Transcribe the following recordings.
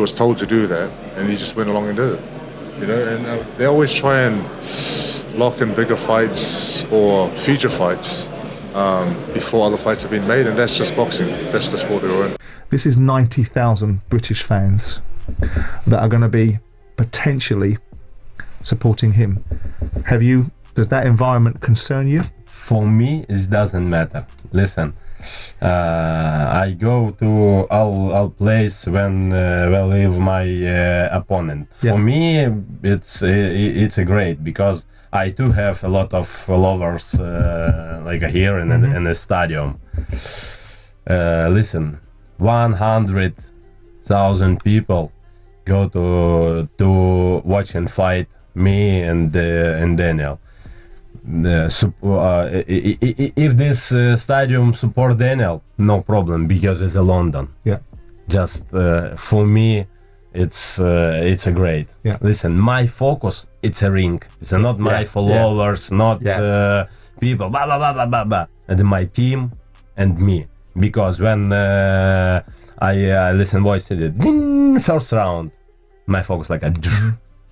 was told to do that, and he just went along and did it. You know, and they always try and lock in bigger fights or future fights before other fights have been made, and that's just boxing. That's the sport that we're in. This is 90,000 British fans that are going to be potentially supporting him. Does that environment concern you? For me, it doesn't matter. Listen, I go to all place when leave my opponent. Yeah. For me, it's a great, because I do have a lot of followers like here in the stadium. Listen, 100,000 people go to watch and fight me and Daniel. If this stadium support Daniel, no problem, because it's London. Yeah. Just for me, it's a great. Yeah. Listen, my focus, it's a ring. It's not my followers, not people. Blah blah blah blah blah blah. And my team and me. Because when I listen voice to it, first round, my focus like a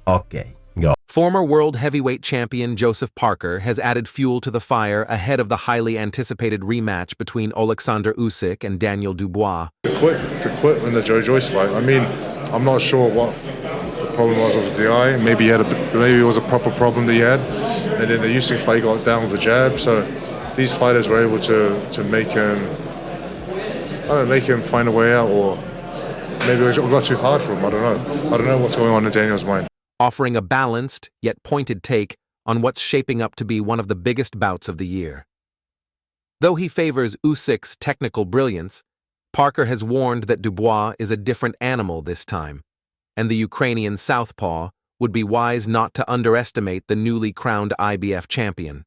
okay, go. Former world heavyweight champion Joseph Parker has added fuel to the fire ahead of the highly anticipated rematch between Oleksandr Usyk and Daniel Dubois. To quit in the Joyce fight. I mean, I'm not sure what the problem was with the eye. Maybe it was a proper problem that he had, and then the Usyk fight got down with a jab. So these fighters were able to make him, make him find a way out, or maybe it got too hard for him. I don't know what's going on in Daniel's mind. Offering a balanced yet pointed take on what's shaping up to be one of the biggest bouts of the year. Though he favors Usyk's technical brilliance, Parker has warned that Dubois is a different animal this time, and the Ukrainian southpaw would be wise not to underestimate the newly crowned IBF champion.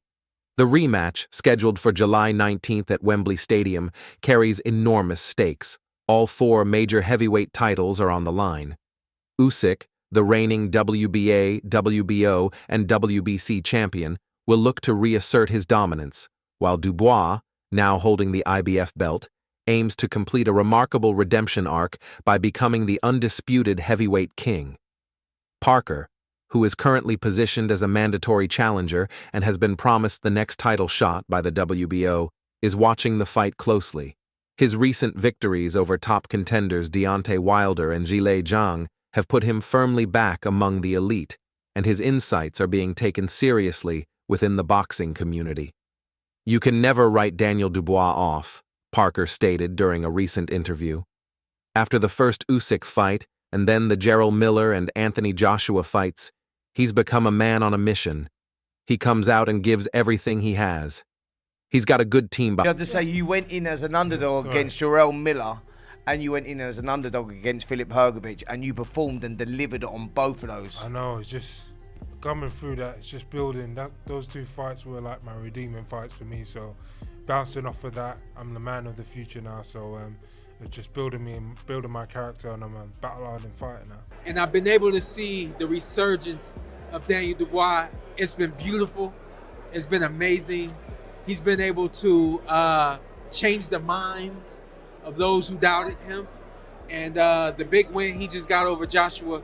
The rematch, scheduled for July 19th at Wembley Stadium, carries enormous stakes. All 4 major heavyweight titles are on the line. Usyk, the reigning WBA, WBO, and WBC champion, will look to reassert his dominance, while Dubois, now holding the IBF belt, aims to complete a remarkable redemption arc by becoming the undisputed heavyweight king. Parker, who is currently positioned as a mandatory challenger and has been promised the next title shot by the WBO, is watching the fight closely. His recent victories over top contenders Deontay Wilder and Zhilei Zhang have put him firmly back among the elite, and his insights are being taken seriously within the boxing community. "You can never write Daniel Dubois off," Parker stated during a recent interview. After the first Usyk fight, and then the Gerald Miller and Anthony Joshua fights, he's become a man on a mission. He comes out and gives everything he has. He's got a good team. You have to say you went in as an underdog against Gerald Miller, and you went in as an underdog against Filip Hrgovic, and you performed and delivered on both of those. I know, it's just coming through that, it's just building. Those 2 fights were like my redeeming fights for me, so bouncing off of that, I'm the man of the future now, so it's just building me and building my character, and I'm a battle-hardened fighter now. And I've been able to see the resurgence of Daniel Dubois. It's been beautiful, it's been amazing. He's been able to change the minds of those who doubted him, and the big win he just got over Joshua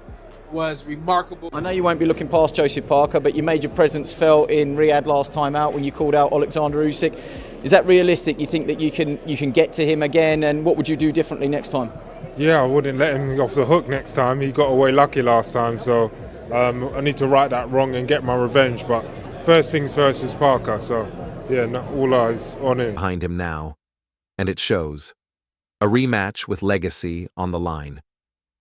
was remarkable. I know you won't be looking past Joseph Parker, but you made your presence felt in Riyadh last time out when you called out Oleksandr Usyk. Is that realistic? You think that you can get to him again, and what would you do differently next time? Yeah, I wouldn't let him off the hook next time. He got away lucky last time, so I need to right that wrong and get my revenge. But first things first is Parker, so yeah, all eyes on him. Behind him now, and it shows. A rematch with legacy on the line.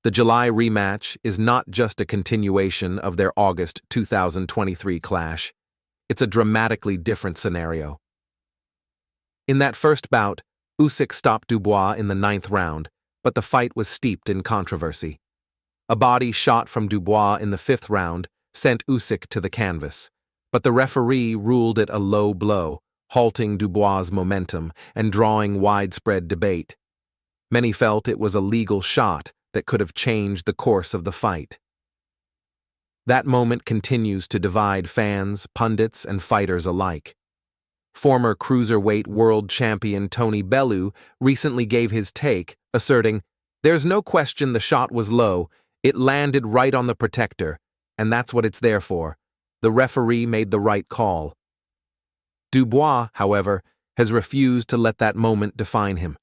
The July rematch is not just a continuation of their August 2023 clash. It's a dramatically different scenario. In that first bout, Usyk stopped Dubois in the 9th round, but the fight was steeped in controversy. A body shot from Dubois in the 5th round sent Usyk to the canvas, but the referee ruled it a low blow, halting Dubois' momentum and drawing widespread debate. Many felt it was a legal shot that could have changed the course of the fight. That moment continues to divide fans, pundits, and fighters alike. Former cruiserweight world champion Tony Bellew recently gave his take, asserting, There's no question the shot was low. It landed right on the protector, and that's what it's there for. The referee made the right call. Dubois, however, has refused to let that moment define him.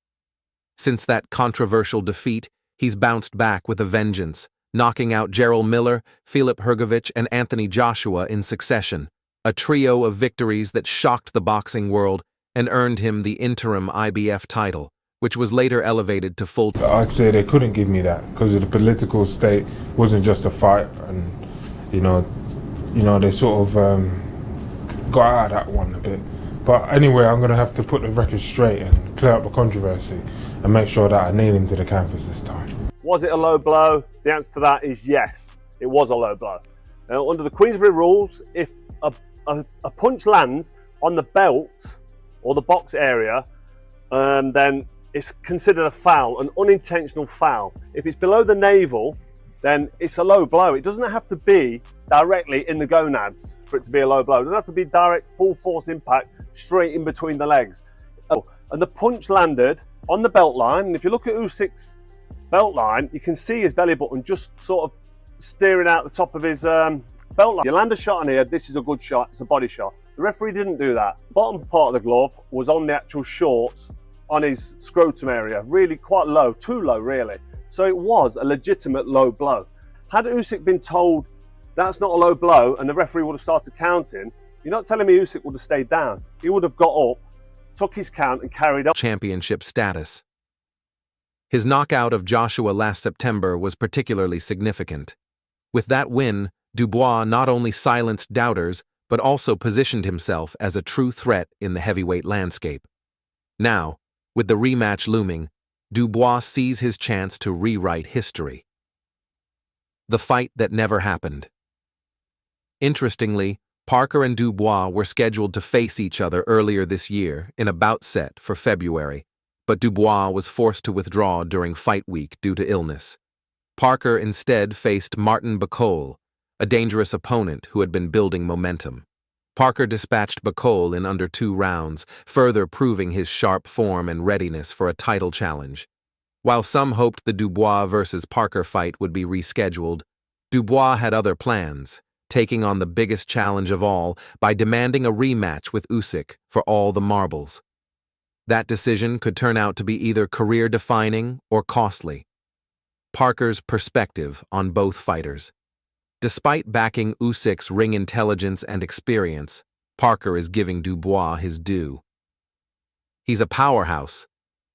Since that controversial defeat, he's bounced back with a vengeance, knocking out Jarrell Miller, Filip Hrgović, and Anthony Joshua in succession, a trio of victories that shocked the boxing world and earned him the interim IBF title, which was later elevated to full. I'd say they couldn't give me that because of the political state. It wasn't just a fight, and they sort of got out of that one a bit. But anyway, I'm going to have to put the record straight and clear up the controversy and make sure that I nail him to the canvas this time. Was it a low blow? The answer to that is yes, it was a low blow. Now, under the Queensberry rules, if a punch lands on the belt or the box area, then it's considered a foul, an unintentional foul. If it's below the navel, then it's a low blow. It doesn't have to be directly in the gonads for it to be a low blow. It doesn't have to be direct full force impact straight in between the legs. Oh, and the punch landed on the belt line, and if you look at Usyk's belt line, you can see his belly button just sort of steering out the top of his belt line. You land a shot on here, this is a good shot, it's a body shot. The referee didn't do that. The bottom part of the glove was on the actual shorts on his scrotum area, really quite low, too low really. So it was a legitimate low blow. Had Usyk been told that's not a low blow and the referee would have started counting, you're not telling me Usyk would have stayed down. He would have got up, took his count and carried on. Championship status. His knockout of Joshua last September was particularly significant. With that win, Dubois not only silenced doubters, but also positioned himself as a true threat in the heavyweight landscape. Now, with the rematch looming, Dubois sees his chance to rewrite history. The fight that never happened. Interestingly, Parker and Dubois were scheduled to face each other earlier this year in a bout set for February, but Dubois was forced to withdraw during fight week due to illness. Parker instead faced Martin Bakole, a dangerous opponent who had been building momentum. Parker dispatched Bakole in under 2 rounds, further proving his sharp form and readiness for a title challenge. While some hoped the Dubois versus Parker fight would be rescheduled, Dubois had other plans, taking on the biggest challenge of all by demanding a rematch with Usyk for all the marbles. That decision could turn out to be either career-defining or costly. Parker's perspective on both fighters. Despite backing Usyk's ring intelligence and experience, Parker is giving Dubois his due. He's a powerhouse,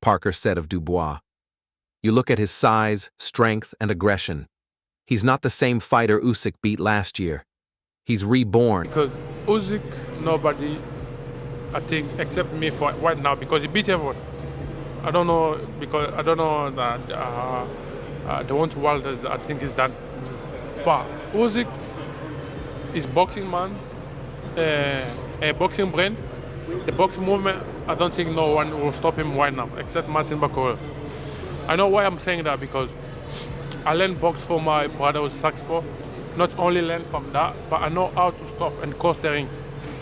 Parker said of Dubois. You look at his size, strength, and aggression. He's not the same fighter Usyk beat last year. He's reborn. Because Usyk, nobody, I think, except me for right now, because he beat everyone. I don't know that the one to Wilders, I think, is done. But Usyk is boxing man, a boxing brain. The boxing movement, I don't think no one will stop him right now, except Martin Bakole. I know why I'm saying that, because I learned box from my brother who's Saxpo. Not only learn from that, but I know how to stop and cross the ring.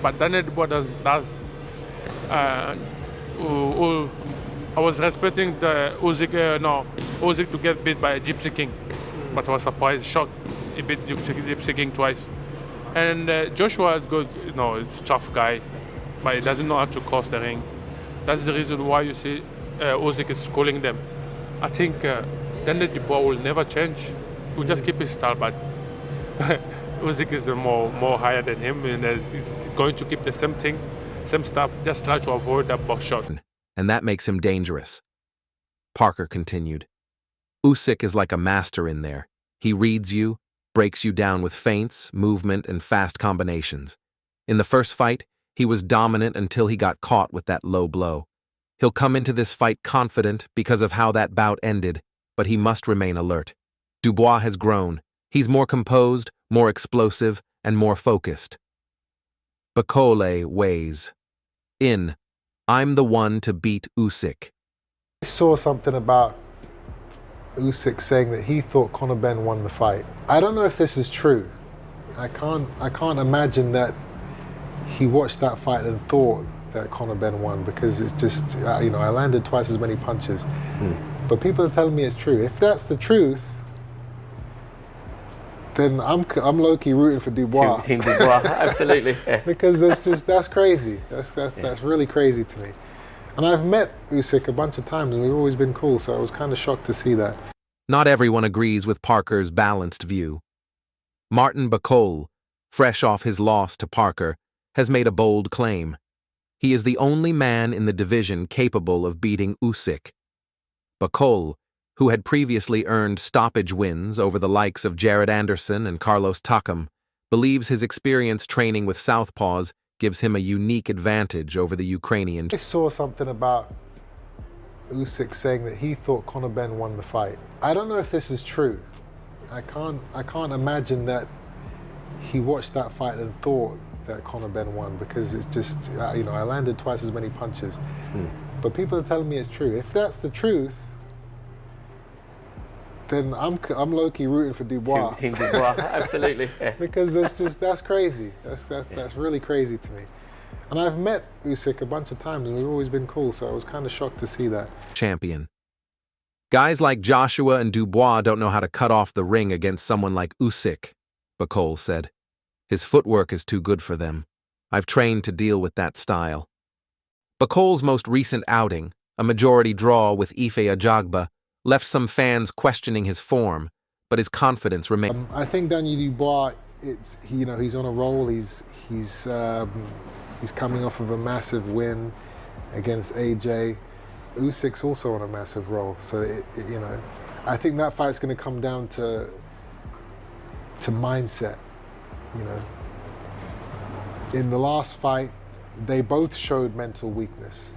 But Daniel Dubois does. I was respecting the Usyk to get beat by Gypsy King, but I was surprised, shocked. He beat Gypsy King twice. And Joshua is good, it's a tough guy, but he doesn't know how to cross the ring. That's the reason why you see Usyk is schooling them. I think Daniel Dubois will never change. He'll just keep his style, but Usyk is more higher than him, and he's going to keep the same thing, same stuff, just try to avoid that box shot. And that makes him dangerous. Parker continued. Usyk is like a master in there. He reads you, breaks you down with feints, movement, and fast combinations. In the first fight, he was dominant until he got caught with that low blow. He'll come into this fight confident because of how that bout ended, but he must remain alert. Dubois has grown. He's more composed, more explosive, and more focused. Bakole weighs. I'm the one to beat Usyk. I saw something about Usyk saying that he thought Conor Benn won the fight. I don't know if this is true. I can't imagine that he watched that fight and thought that Conor Benn won, because it's just, I landed twice as many punches. But people are telling me it's true. If that's the truth, then I'm low-key rooting for Dubois. Team Dubois, absolutely. Yeah. Because that's crazy. That's really crazy to me. And I've met Usyk a bunch of times, and we've always been cool. So I was kind of shocked to see that. Not everyone agrees with Parker's balanced view. Martin Bakol, fresh off his loss to Parker, has made a bold claim. He is the only man in the division capable of beating Usyk. Bakol, who had previously earned stoppage wins over the likes of Jared Anderson and Carlos Takam, believes his experience training with southpaws gives him a unique advantage over the Ukrainian. I saw something about Usyk saying that he thought Conor Benn won the fight. I don't know if this is true. I can't imagine that he watched that fight and thought that Conor Benn won, because it's just, I landed twice as many punches. But people are telling me it's true. If that's the truth, then I'm low-key rooting for Dubois. Team Dubois, absolutely. Yeah. Because that's crazy. That's really crazy to me. And I've met Usyk a bunch of times, and we've always been cool. So I was kind of shocked to see that. Champion. Guys like Joshua and Dubois don't know how to cut off the ring against someone like Usyk, Bakol said. His footwork is too good for them. I've trained to deal with that style. Bakol's most recent outing, a majority draw with Ife Ajagba, left some fans questioning his form, but his confidence remained. I think Daniel Dubois, he's on a roll. He's coming off of a massive win against AJ. Usyk's also on a massive roll, so I think that fight's going to come down to mindset. In the last fight, they both showed mental weakness.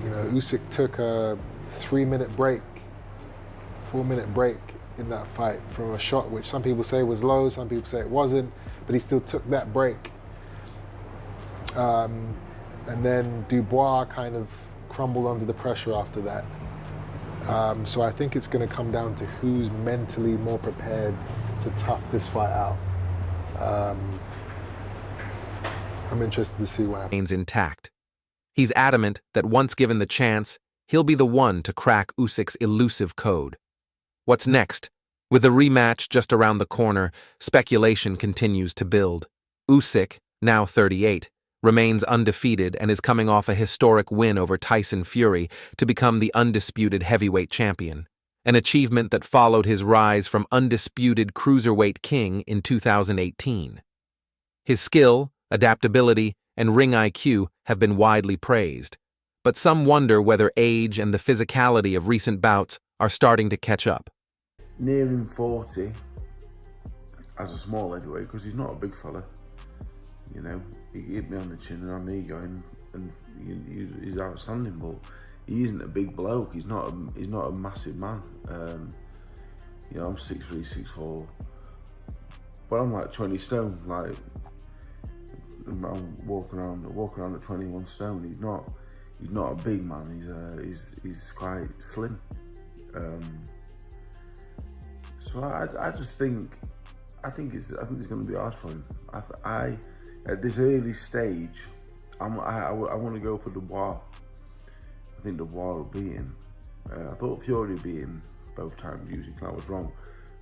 Usyk took a 3-minute break, 4-minute break in that fight from a shot which some people say was low, some people say it wasn't, but he still took that break. And then Dubois kind of crumbled under the pressure after that. So I think it's going to come down to who's mentally more prepared to tough this fight out. I'm interested to see what happens. Remains intact. He's adamant that once given the chance, he'll be the one to crack Usyk's elusive code. What's next? With the rematch just around the corner, speculation continues to build. Usyk, now 38, remains undefeated and is coming off a historic win over Tyson Fury to become the undisputed heavyweight champion, an achievement that followed his rise from undisputed cruiserweight king in 2018. His skill, adaptability, and ring IQ have been widely praised, but some wonder whether age and the physicality of recent bouts are starting to catch up. Nearing 40 as a small heavyweight, because he's not a big fella. He hit me on the chin and on the ego, and he's outstanding, but he isn't a big bloke. He's not a massive man. I'm 6'3", 6'4", but I'm like 20 stone. Like I'm walking around at 21 stone. He's not a big man. He's quite slim. So I just think it's going to be hard for him. I at this early stage, I want to go for Dubois. I think Dubois will beat him. I thought Fury beat him both times using, and I was wrong,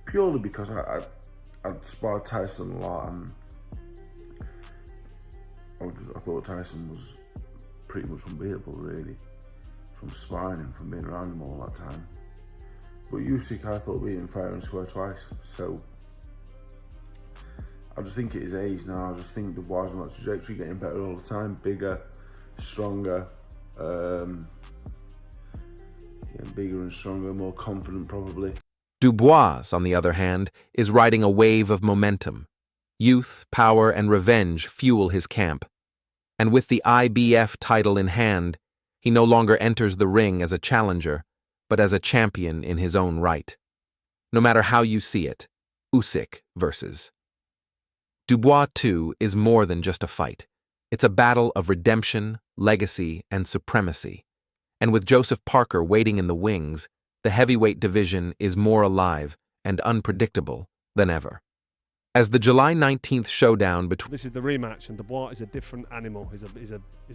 purely because I'd sparred Tyson a lot, and I thought Tyson was pretty much unbeatable, really, from sparring him, from being around him all that time. But Usyk, I thought, beat him fair and square twice. So I just think at his age now, I just think Dubois on that trajectory, getting better all the time, bigger, stronger, bigger and stronger, more confident probably. Dubois, on the other hand, is riding a wave of momentum. Youth, power, and revenge fuel his camp. And with the IBF title in hand, he no longer enters the ring as a challenger, but as a champion in his own right. No matter how you see it, Usyk versus. Dubois, too, is more than just a fight. It's a battle of redemption, legacy, and supremacy. And with Joseph Parker waiting in the wings, the heavyweight division is more alive and unpredictable than ever. As the July 19th showdown between This is the rematch, and Dubois is a different animal. He's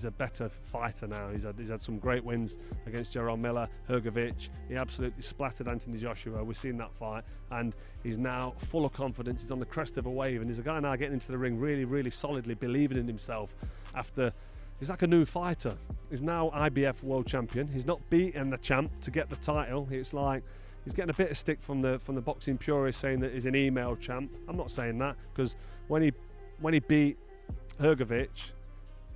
a better fighter now. He's had some great wins against Jarrell Miller, Hrgovic. He absolutely splattered Anthony Joshua. We've seen that fight, and he's now full of confidence. He's on the crest of a wave, and he's a guy now getting into the ring really, really solidly, believing in himself. He's like a new fighter. He's now IBF world champion. He's not beaten the champ to get the title. It's like he's getting a bit of stick from the boxing purists saying that he's an email champ. I'm not saying that, because when he beat Hrgovic,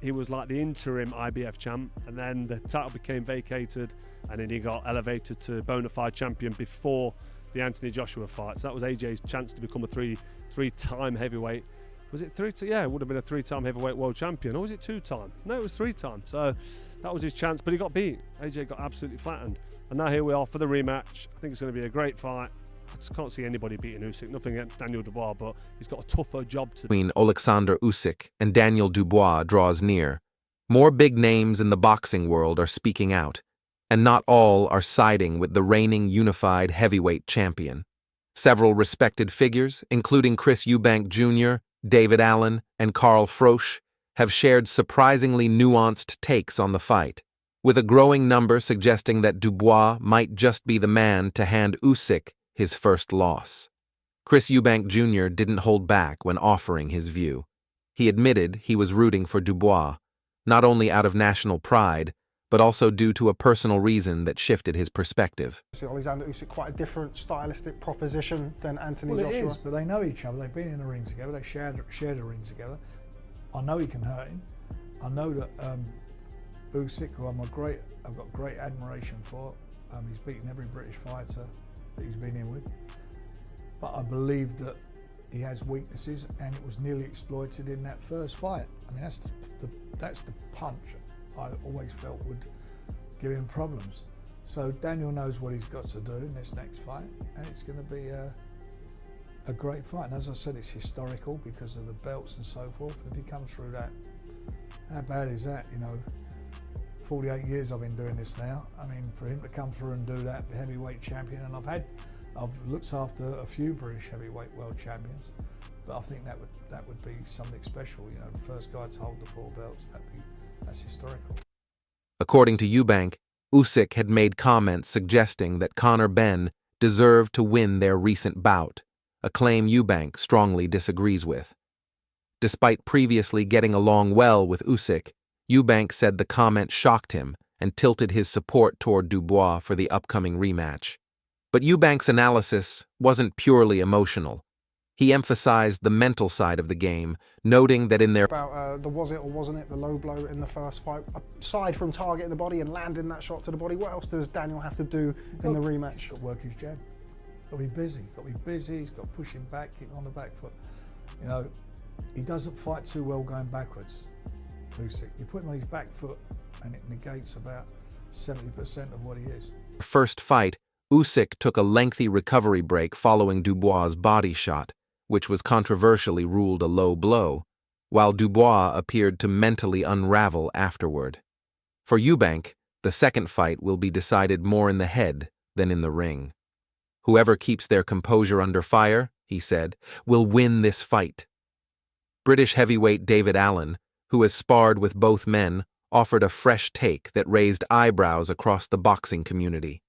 he was like the interim IBF champ, and then the title became vacated, and then he got elevated to bona fide champion before the Anthony Joshua fight. So that was AJ's chance to become a three-time heavyweight. Was it yeah, it would have been a three-time heavyweight world champion. Or was it two-time? No, it was three-time. So that was his chance, but he got beat. AJ got absolutely flattened. And now here we are for the rematch. I think it's going to be a great fight. I just can't see anybody beating Usyk. Nothing against Daniel Dubois, but he's got a tougher job to do. between Oleksandr Usyk and Daniel Dubois draws near. More big names in the boxing world are speaking out, and not all are siding with the reigning unified heavyweight champion. Several respected figures, including Chris Eubank Jr., David Allen, and Carl Froch, have shared surprisingly nuanced takes on the fight, with a growing number suggesting that Dubois might just be the man to hand Usyk his first loss. Chris Eubank Jr. didn't hold back when offering his view. He admitted he was rooting for Dubois, not only out of national pride, but also due to a personal reason that shifted his perspective. Oleksandr Usyk quite a different stylistic proposition than Anthony Joshua. It is, but they know each other. They've been in the ring together. They shared a ring together. I know he can hurt him. I know that Usyk, who I've got great admiration for. He's beaten every British fighter that he's been in with. But I believe that he has weaknesses, and it was nearly exploited in that first fight. I mean, that's the punch I always felt would give him problems. So Daniel knows what he's got to do in this next fight, and it's going to be a great fight. And as I said, it's historical because of the belts and so forth. If he comes through that, how bad is that? 48 years I've been doing this now. I mean, for him to come through and do that, the heavyweight champion, and I've looked after a few British heavyweight world champions, but I think that would be something special. The first guy to hold the 4 belts, that's historical. According to Eubank, Usyk had made comments suggesting that Conor Benn deserved to win their recent bout, a claim Eubank strongly disagrees with. Despite previously getting along well with Usyk, Eubank said the comment shocked him and tilted his support toward Dubois for the upcoming rematch. But Eubank's analysis wasn't purely emotional. He emphasized the mental side of the game, noting that in their about the was it or wasn't it the low blow in the first fight. Aside from targeting the body and landing that shot to the body, what else does Daniel have to do in the rematch? He's got to work his jab. Got to be busy. He's got to push him back, keep him on the back foot. He doesn't fight too well going backwards. Usyk. You put him on his back foot, and it negates about 70% of what he is. First fight, Usyk took a lengthy recovery break following Dubois' body shot, which was controversially ruled a low blow, while Dubois appeared to mentally unravel afterward. For Eubank, the second fight will be decided more in the head than in the ring. Whoever keeps their composure under fire, he said, will win this fight. British heavyweight David Allen, who has sparred with both men, offered a fresh take that raised eyebrows across the boxing community.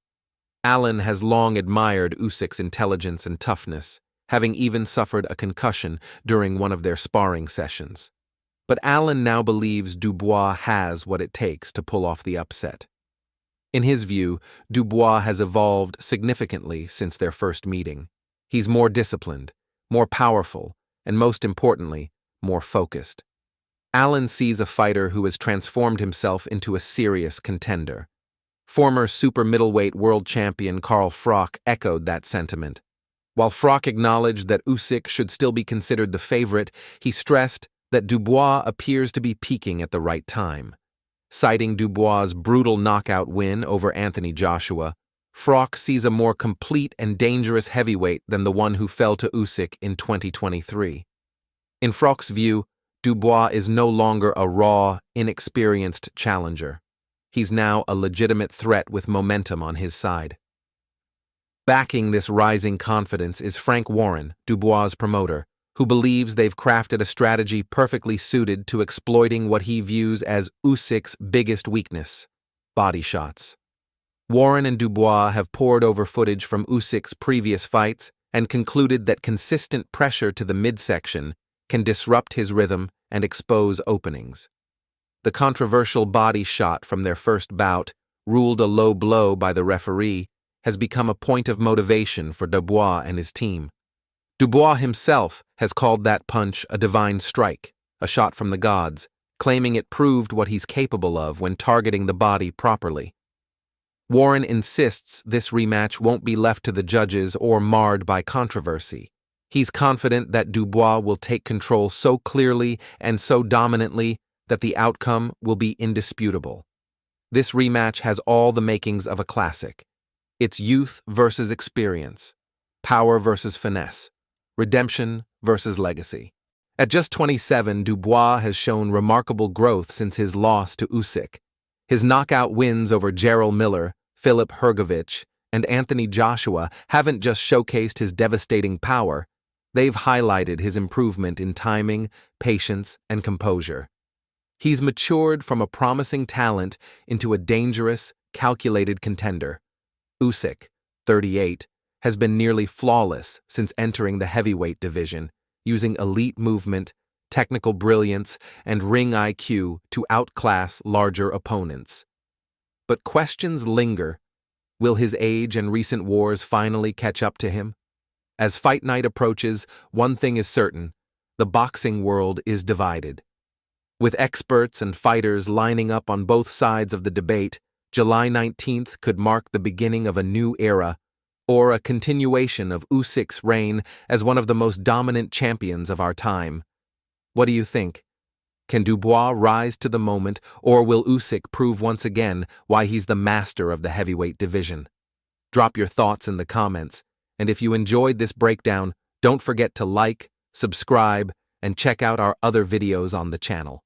Allen has long admired Usyk's intelligence and toughness, having even suffered a concussion during one of their sparring sessions. But Allen now believes Dubois has what it takes to pull off the upset. In his view, Dubois has evolved significantly since their first meeting. He's more disciplined, more powerful, and most importantly, more focused. Allen sees a fighter who has transformed himself into a serious contender. Former super middleweight world champion Carl Froch echoed that sentiment. While Froch acknowledged that Usyk should still be considered the favorite, he stressed that Dubois appears to be peaking at the right time. Citing Dubois' brutal knockout win over Anthony Joshua, Froch sees a more complete and dangerous heavyweight than the one who fell to Usyk in 2023. In Froch's view, Dubois is no longer a raw, inexperienced challenger. He's now a legitimate threat with momentum on his side. Backing this rising confidence is Frank Warren, Dubois' promoter, who believes they've crafted a strategy perfectly suited to exploiting what he views as Usyk's biggest weakness: body shots. Warren and Dubois have pored over footage from Usyk's previous fights and concluded that consistent pressure to the midsection can disrupt his rhythm and expose openings. The controversial body shot from their first bout, ruled a low blow by the referee, has become a point of motivation for Dubois and his team. Dubois himself has called that punch a divine strike, a shot from the gods, claiming it proved what he's capable of when targeting the body properly. Warren insists this rematch won't be left to the judges or marred by controversy. He's confident that Dubois will take control so clearly and so dominantly that the outcome will be indisputable. This rematch has all the makings of a classic. It's youth versus experience, power versus finesse, redemption versus legacy. At just 27, Dubois has shown remarkable growth since his loss to Usyk. His knockout wins over Jarrell Miller, Filip Hrgović, and Anthony Joshua haven't just showcased his devastating power, they've highlighted his improvement in timing, patience, and composure. He's matured from a promising talent into a dangerous, calculated contender. Usyk, 38, has been nearly flawless since entering the heavyweight division, using elite movement, technical brilliance, and ring IQ to outclass larger opponents. But questions linger. Will his age and recent wars finally catch up to him? As fight night approaches, one thing is certain: the boxing world is divided. With experts and fighters lining up on both sides of the debate, July 19th could mark the beginning of a new era, or a continuation of Usyk's reign as one of the most dominant champions of our time. What do you think? Can Dubois rise to the moment, or will Usyk prove once again why he's the master of the heavyweight division? Drop your thoughts in the comments, and if you enjoyed this breakdown, don't forget to like, subscribe, and check out our other videos on the channel.